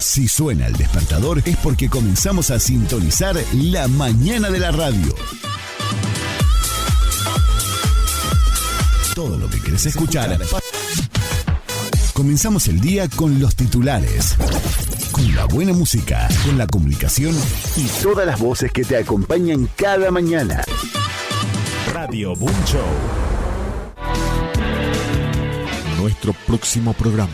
Si suena el despertador es porque comenzamos a sintonizar la mañana de la radio. Todo lo que querés escuchar. Comenzamos el día con los titulares, con la buena música, con la comunicación y todas las voces que te acompañan cada mañana. Radio Boom Show. Nuestro próximo programa.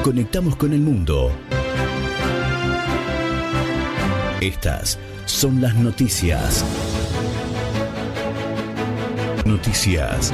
Conectamos con el mundo. Estas son las noticias. Noticias.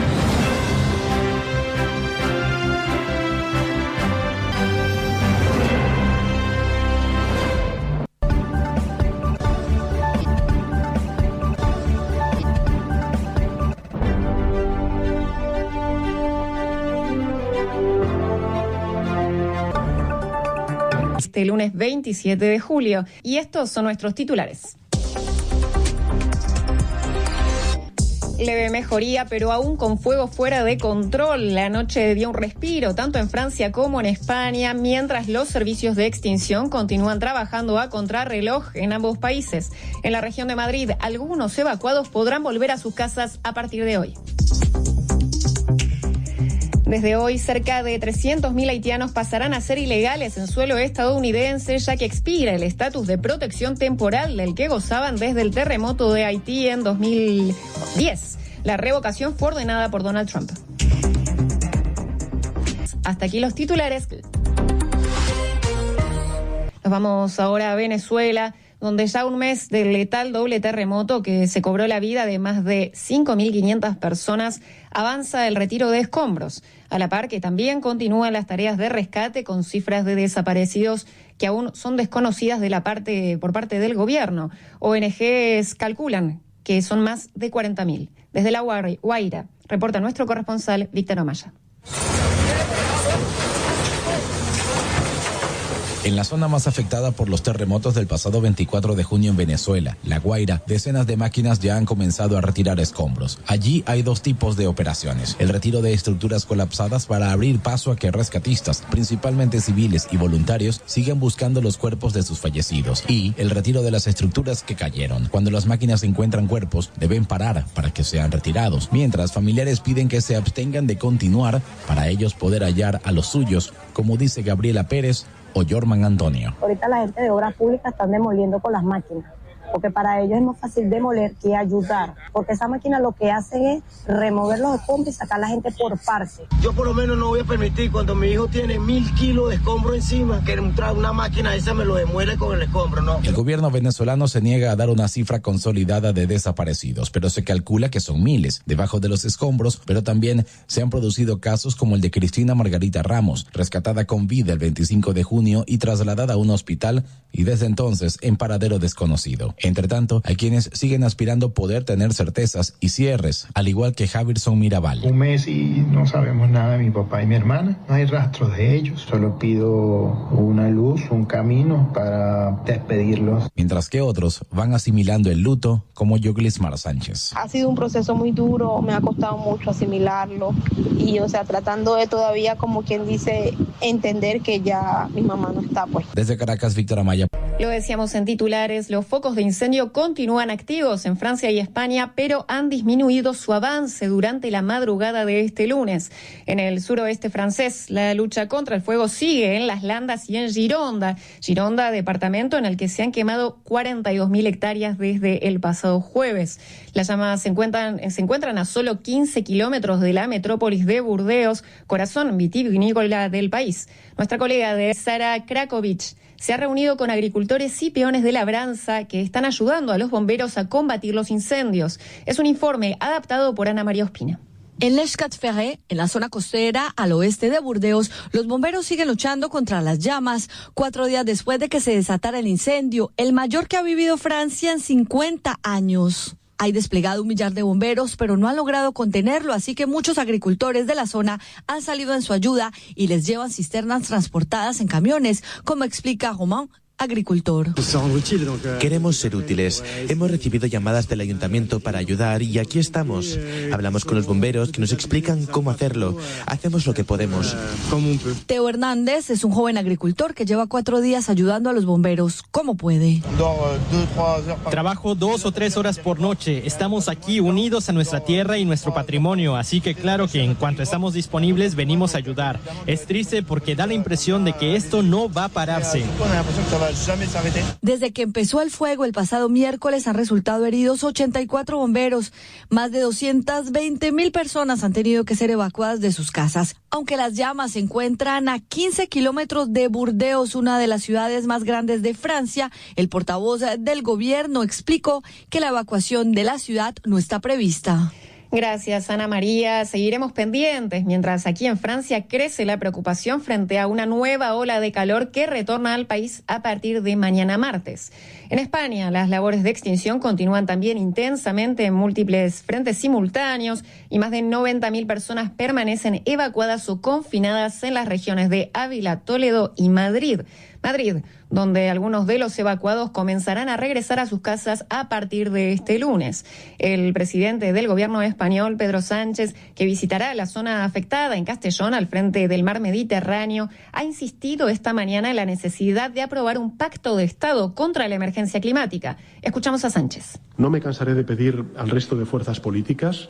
Este lunes 27 de julio. Y estos son nuestros titulares. Leve mejoría, pero aún con fuego fuera de control. La noche dio un respiro, tanto en Francia como en España, mientras los servicios de extinción continúan trabajando a contrarreloj en ambos países. En la región de Madrid, algunos evacuados podrán volver a sus casas a partir de hoy. Desde hoy, cerca de 300.000 haitianos pasarán a ser ilegales en suelo estadounidense, ya que expira el estatus de protección temporal del que gozaban desde el terremoto de Haití en 2010. La revocación fue ordenada por Donald Trump. Hasta aquí los titulares. Nos vamos ahora a Venezuela, donde ya un mes del letal doble terremoto que se cobró la vida de más de 5.500 personas, avanza el retiro de escombros, a la par que también continúan las tareas de rescate con cifras de desaparecidos que aún son desconocidas por parte del gobierno. ONGs calculan que son más de 40.000. Desde La Guaira, reporta nuestro corresponsal Víctor Amaya. En la zona más afectada por los terremotos del pasado 24 de junio en Venezuela, La Guaira, decenas de máquinas ya han comenzado a retirar escombros. Allí hay dos tipos de operaciones: el retiro de estructuras colapsadas para abrir paso a que rescatistas, principalmente civiles y voluntarios, sigan buscando los cuerpos de sus fallecidos, y el retiro de las estructuras que cayeron. Cuando las máquinas encuentran cuerpos, deben parar para que sean retirados, mientras familiares piden que se abstengan de continuar para ellos poder hallar a los suyos, como dice Gabriela Pérez o Jorman Antonio. Ahorita la gente de obras públicas están demoliendo con las máquinas, porque para ellos es más fácil demoler que ayudar, porque esa máquina lo que hace es remover los escombros y sacar a la gente por parte. Yo por lo menos no voy a permitir, cuando mi hijo tiene 1.000 kilos de escombro encima, que una máquina esa me lo demuele con el escombro, ¿no? El gobierno venezolano se niega a dar una cifra consolidada de desaparecidos, pero se calcula que son miles debajo de los escombros, pero también se han producido casos como el de Cristina Margarita Ramos, rescatada con vida el 25 de junio y trasladada a un hospital y desde entonces en paradero desconocido. Entre tanto, hay quienes siguen aspirando poder tener certezas y cierres, al igual que Javirson Mirabal. Un mes y no sabemos nada de mi papá y mi hermana. No hay rastros de ellos. Solo pido una luz, un camino para despedirlos. Mientras que otros van asimilando el luto, como Yoglismar Sánchez. Ha sido un proceso muy duro, me ha costado mucho asimilarlo y, tratando de todavía, como quien dice, entender que ya mi mamá no está, pues. Desde Caracas, Víctor Amaya. Lo decíamos en titulares, los focos de incendio continúan activos en Francia y España, pero han disminuido su avance durante la madrugada de este lunes. En el suroeste francés, la lucha contra el fuego sigue en Las Landas y en Gironda. Gironda, departamento en el que se han quemado 42.000 hectáreas desde el pasado jueves. Las llamas se encuentran a solo 15 kilómetros de la metrópolis de Burdeos, corazón vitivinícola del país. Nuestra colega de Sara Krakovich se ha reunido con agricultores y peones de labranza que están ayudando a los bomberos a combatir los incendios. Es un informe adaptado por Ana María Ospina. En Les Quatre-Ferrets, en la zona costera al oeste de Burdeos, los bomberos siguen luchando contra las llamas 4 días después de que se desatara el incendio, el mayor que ha vivido Francia en 50 años. Hay desplegado 1 millar de bomberos, pero no han logrado contenerlo, así que muchos agricultores de la zona han salido en su ayuda y les llevan cisternas transportadas en camiones, como explica Romain agricultor. Queremos ser útiles. Hemos recibido llamadas del ayuntamiento para ayudar y aquí estamos. Hablamos con los bomberos que nos explican cómo hacerlo. Hacemos lo que podemos. Teo Hernández es un joven agricultor que lleva 4 días ayudando a los bomberos. ¿Cómo puede? Trabajo 2 o 3 horas por noche. Estamos aquí unidos a nuestra tierra y nuestro patrimonio, así que claro que en cuanto estamos disponibles venimos a ayudar. Es triste porque da la impresión de que esto no va a pararse. Desde que empezó el fuego el pasado miércoles han resultado heridos 84 bomberos. Más de 220,000 personas han tenido que ser evacuadas de sus casas. Aunque las llamas se encuentran a 15 kilómetros de Burdeos, una de las ciudades más grandes de Francia, el portavoz del gobierno explicó que la evacuación de la ciudad no está prevista. Gracias, Ana María. Seguiremos pendientes mientras aquí en Francia crece la preocupación frente a una nueva ola de calor que retorna al país a partir de mañana martes. En España, las labores de extinción continúan también intensamente en múltiples frentes simultáneos y más de 90,000 personas permanecen evacuadas o confinadas en las regiones de Ávila, Toledo y Madrid, donde algunos de los evacuados comenzarán a regresar a sus casas a partir de este lunes. El presidente del gobierno español, Pedro Sánchez, que visitará la zona afectada en Castellón, al frente del mar Mediterráneo, ha insistido esta mañana en la necesidad de aprobar un pacto de Estado contra la emergencia climática. Escuchamos a Sánchez. No me cansaré de pedir al resto de fuerzas políticas,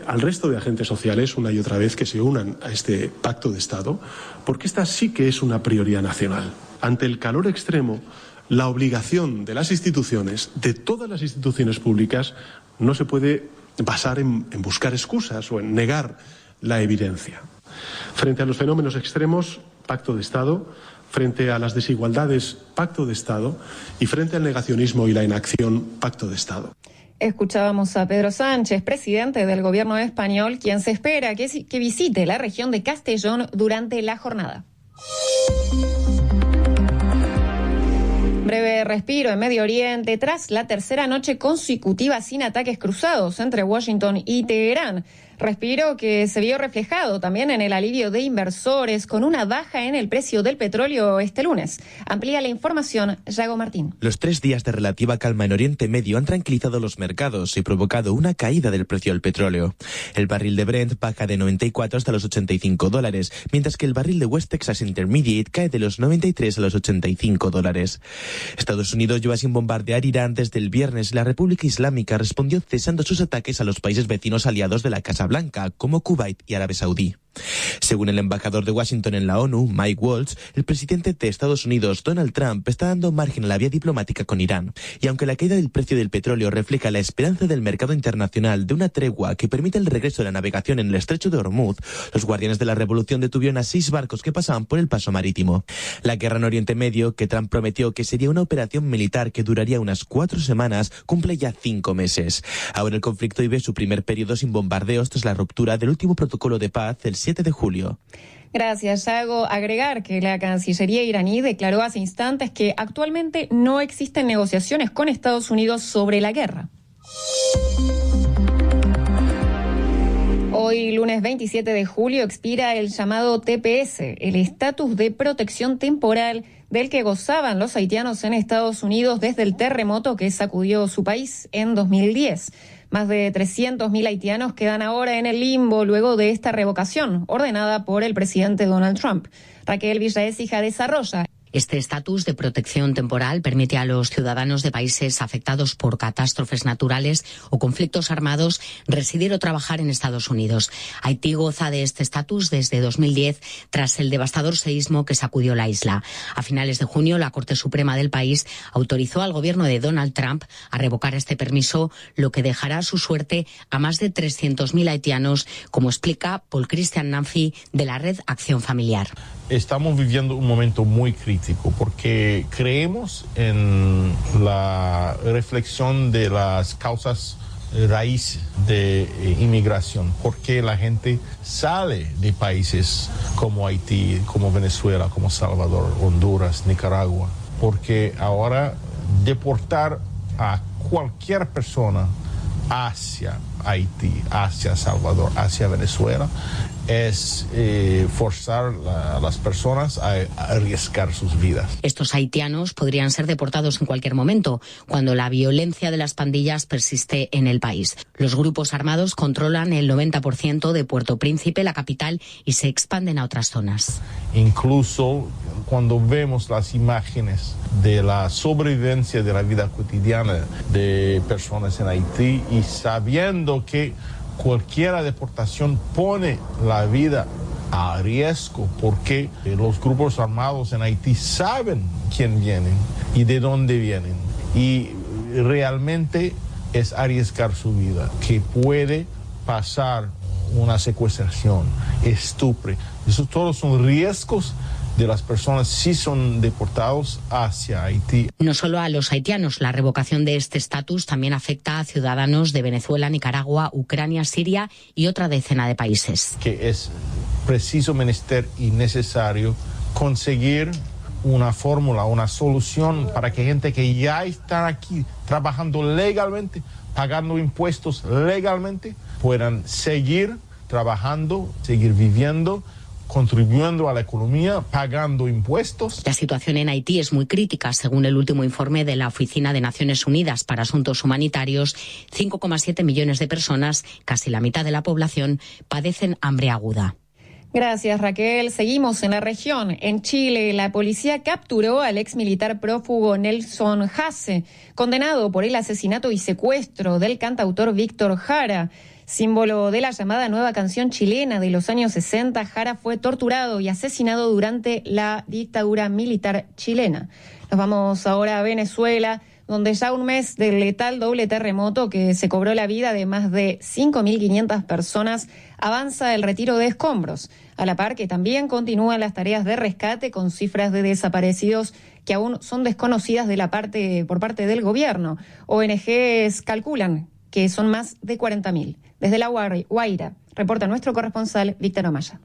al resto de agentes sociales, una y otra vez, que se unan a este pacto de Estado, porque esta sí que es una prioridad nacional. Ante el calor extremo, la obligación de las instituciones, de todas las instituciones públicas, no se puede basar en buscar excusas o en negar la evidencia. Frente a los fenómenos extremos, pacto de Estado. Frente a las desigualdades, pacto de Estado. Y frente al negacionismo y la inacción, pacto de Estado. Escuchábamos a Pedro Sánchez, presidente del gobierno español, quien se espera que visite la región de Castellón durante la jornada. Breve respiro en Medio Oriente tras la tercera noche consecutiva sin ataques cruzados entre Washington y Teherán. Respiro que se vio reflejado también en el alivio de inversores con una baja en el precio del petróleo este lunes. Amplía la información, Yago Martín. Los 3 días de relativa calma en Oriente Medio han tranquilizado los mercados y provocado una caída del precio del petróleo. El barril de Brent baja de 94 hasta los $85, mientras que el barril de West Texas Intermediate cae de los 93 a los $85. Estados Unidos lleva sin bombardear Irán desde el viernes. La República Islámica respondió cesando sus ataques a los países vecinos aliados de la Casa Blanca, como Kuwait y Arabia Saudí. Según el embajador de Washington en la ONU, Mike Waltz, el presidente de Estados Unidos, Donald Trump, está dando margen a la vía diplomática con Irán. Y aunque la caída del precio del petróleo refleja la esperanza del mercado internacional de una tregua que permita el regreso de la navegación en el estrecho de Hormuz, los guardianes de la revolución detuvieron a 6 barcos que pasaban por el paso marítimo. La guerra en Oriente Medio, que Trump prometió que sería una operación militar que duraría unas 4 semanas, cumple ya 5 meses. Ahora el conflicto vive su primer periodo sin bombardeos tras la ruptura del último protocolo de paz el 7 de julio. Gracias, Yago. Agregar que la Cancillería iraní declaró hace instantes que actualmente no existen negociaciones con Estados Unidos sobre la guerra. Hoy, lunes 27 de julio, expira el llamado TPS, el estatus de protección temporal del que gozaban los haitianos en Estados Unidos desde el terremoto que sacudió su país en 2010. Más de 300,000 haitianos quedan ahora en el limbo luego de esta revocación, ordenada por el presidente Donald Trump. Raquel Villaécija desarrolla. Este estatus de protección temporal permite a los ciudadanos de países afectados por catástrofes naturales o conflictos armados residir o trabajar en Estados Unidos. Haití goza de este estatus desde 2010 tras el devastador seísmo que sacudió la isla. A finales de junio, la Corte Suprema del país autorizó al gobierno de Donald Trump a revocar este permiso, lo que dejará a su suerte a más de 300,000 haitianos, como explica Paul Christian Nanfi de la Red Acción Familiar. Estamos viviendo un momento muy crítico porque creemos en la reflexión de las causas raíz de inmigración, porque la gente sale de países como Haití, como Venezuela, como Salvador, Honduras, Nicaragua, porque ahora deportar a cualquier persona hacia Haití, hacia Salvador, hacia Venezuela, es forzar a las personas a arriesgar sus vidas. Estos haitianos podrían ser deportados en cualquier momento, cuando la violencia de las pandillas persiste en el país. Los grupos armados controlan el 90% de Puerto Príncipe, la capital, y se expanden a otras zonas. Incluso cuando vemos las imágenes de la sobrevivencia de la vida cotidiana de personas en Haití y sabiendo que cualquier deportación pone la vida a riesgo porque los grupos armados en Haití saben quién vienen y de dónde vienen, y realmente es arriesgar su vida, que puede pasar una secuestración, estupro. Esos todos son riesgos de las personas si son deportados hacia Haití. No solo a los haitianos, la revocación de este estatus también afecta a ciudadanos de Venezuela, Nicaragua, Ucrania, Siria y otra decena de países. Que es preciso, menester y necesario conseguir una fórmula, una solución para que gente que ya está aquí trabajando legalmente, pagando impuestos legalmente, puedan seguir trabajando, seguir viviendo, contribuyendo a la economía, pagando impuestos. La situación en Haití es muy crítica. Según el último informe de la Oficina de Naciones Unidas para Asuntos Humanitarios, 5,7 millones de personas, casi la mitad de la población, padecen hambre aguda. Gracias, Raquel. Seguimos en la región. En Chile, la policía capturó al exmilitar prófugo Nelson Hasse, condenado por el asesinato y secuestro del cantautor Víctor Jara. Símbolo de la llamada nueva canción chilena de los años 60, Jara fue torturado y asesinado durante la dictadura militar chilena. Nos vamos ahora a Venezuela, donde ya un mes del letal doble terremoto que se cobró la vida de más de 5.500 personas, avanza el retiro de escombros, a la par que también continúan las tareas de rescate con cifras de desaparecidos que aún son desconocidas por parte del gobierno. ONGs calculan que son más de 40.000. Desde La Guaira, reporta nuestro corresponsal Víctor Amaya.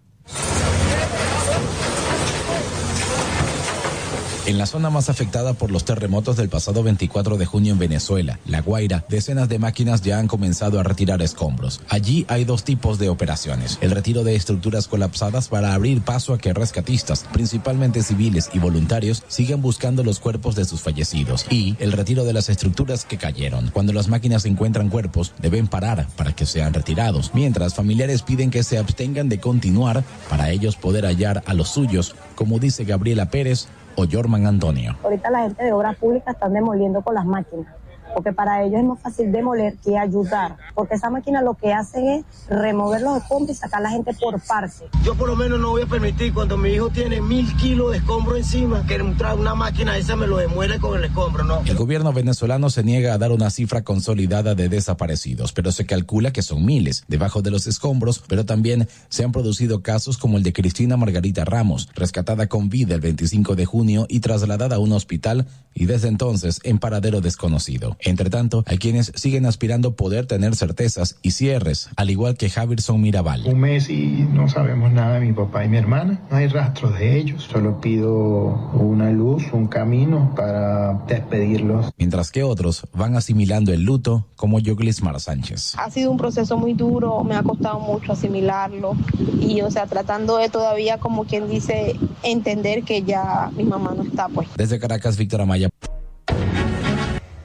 En la zona más afectada por los terremotos del pasado 24 de junio en Venezuela, La Guaira, decenas de máquinas ya han comenzado a retirar escombros. Allí hay dos tipos de operaciones: el retiro de estructuras colapsadas para abrir paso a que rescatistas, principalmente civiles y voluntarios, sigan buscando los cuerpos de sus fallecidos, y el retiro de las estructuras que cayeron. Cuando las máquinas encuentran cuerpos, deben parar para que sean retirados, mientras familiares piden que se abstengan de continuar para ellos poder hallar a los suyos, como dice Gabriela Pérez o Jorman Antonio. Ahorita la gente de obras públicas están demoliendo con las máquinas, porque para ellos es más fácil demoler que ayudar, porque esa máquina lo que hacen es remover los escombros y sacar a la gente por parte. Yo por lo menos no voy a permitir, cuando mi hijo tiene 1.000 kilos de escombro encima, que una máquina esa me lo demuele con el escombro, ¿no? El gobierno venezolano se niega a dar una cifra consolidada de desaparecidos, pero se calcula que son miles debajo de los escombros, pero también se han producido casos como el de Cristina Margarita Ramos, rescatada con vida el 25 de junio y trasladada a un hospital, y desde entonces en paradero desconocido. Entre tanto, hay quienes siguen aspirando poder tener certezas y cierres, al igual que Javirson Mirabal. Un mes y no sabemos nada de mi papá y mi hermana. No hay rastros de ellos. Solo pido una luz, un camino para despedirlos. Mientras que otros van asimilando el luto, como Yoglismar Sánchez. Ha sido un proceso muy duro, me ha costado mucho asimilarlo y, tratando de todavía, como quien dice, entender que ya mi mamá no está, pues. Desde Caracas, Víctor Amaya.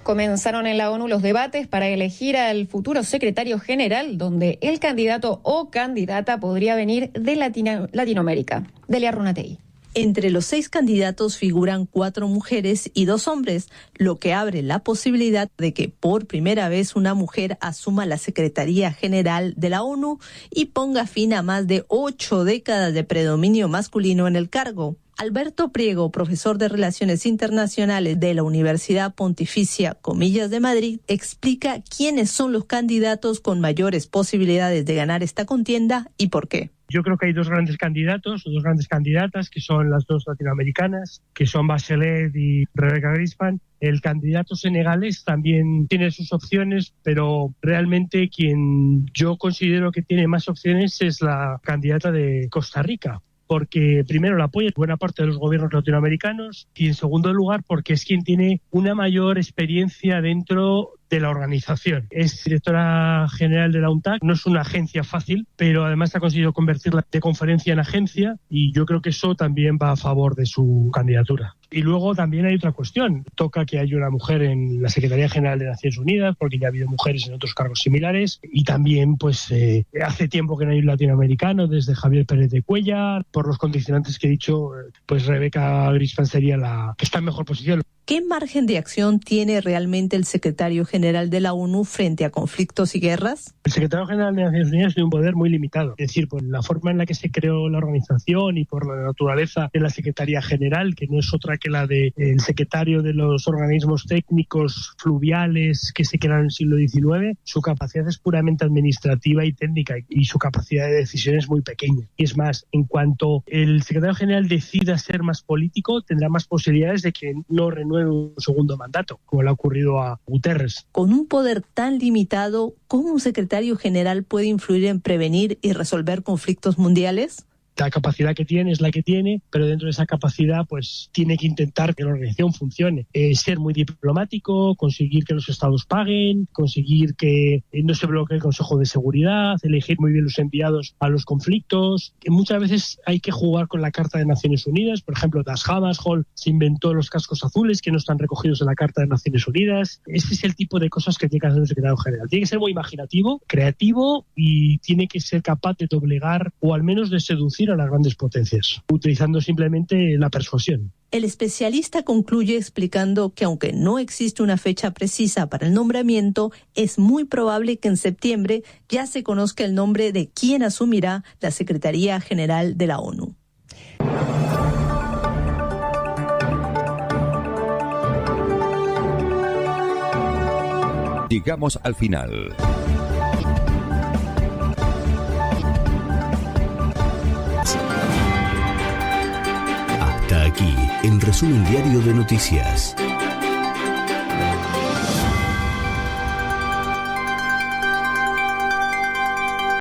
Comenzaron en la ONU los debates para elegir al futuro secretario general, donde el candidato o candidata podría venir de Latinoamérica. Delia Runatey. Entre los 6 candidatos figuran 4 mujeres y 2 hombres, lo que abre la posibilidad de que por primera vez una mujer asuma la Secretaría General de la ONU y ponga fin a más de 8 décadas de predominio masculino en el cargo. Alberto Priego, profesor de Relaciones Internacionales de la Universidad Pontificia Comillas de Madrid, explica quiénes son los candidatos con mayores posibilidades de ganar esta contienda y por qué. Yo creo que hay 2 grandes candidatos o 2 grandes candidatas, que son las 2 latinoamericanas, que son Bachelet y Rebecca Grispan. El candidato senegalés también tiene sus opciones, pero realmente quien yo considero que tiene más opciones es la candidata de Costa Rica, porque primero la apoya buena parte de los gobiernos latinoamericanos y en segundo lugar porque es quien tiene una mayor experiencia dentro de la organización. Es directora general de la UNTAC, no es una agencia fácil, pero además ha conseguido convertirla de conferencia en agencia y yo creo que eso también va a favor de su candidatura. Y luego también hay otra cuestión. Toca que haya una mujer en la Secretaría General de Naciones Unidas, porque ya ha habido mujeres en otros cargos similares. Y también, pues, hace tiempo que no hay un latinoamericano, desde Javier Pérez de Cuellar. Por los condicionantes que he dicho, pues Rebecca Grispan sería la que está en mejor posición. ¿Qué margen de acción tiene realmente el secretario general de la ONU frente a conflictos y guerras? El secretario general de Naciones Unidas tiene un poder muy limitado. Es decir, por la forma en la que se creó la organización y por la naturaleza de la Secretaría General, que no es otra que la del secretario de los organismos técnicos fluviales que se crearon en el siglo XIX, su capacidad es puramente administrativa y técnica y su capacidad de decisión es muy pequeña. Y es más, en cuanto el secretario general decida ser más político, tendrá más posibilidades de que no renueve un segundo mandato, como le ha ocurrido a Guterres. Con un poder tan limitado, ¿cómo un secretario general puede influir en prevenir y resolver conflictos mundiales? La capacidad que tiene es la que tiene, pero dentro de esa capacidad pues tiene que intentar que la organización funcione. Ser muy diplomático, conseguir que los estados paguen, conseguir que no se bloquee el Consejo de Seguridad, elegir muy bien los enviados a los conflictos. Que muchas veces hay que jugar con la Carta de Naciones Unidas. Por ejemplo, Dag Hammarskjöld se inventó los cascos azules que no están recogidos en la Carta de Naciones Unidas. Ese es el tipo de cosas que tiene que hacer un secretario general. Tiene que ser muy imaginativo, creativo y tiene que ser capaz de doblegar o al menos de seducir a las grandes potencias, utilizando simplemente la persuasión. El especialista concluye explicando que aunque no existe una fecha precisa para el nombramiento, es muy probable que en septiembre ya se conozca el nombre de quien asumirá la Secretaría General de la ONU. Llegamos al final. Hasta aquí, el resumen diario de noticias.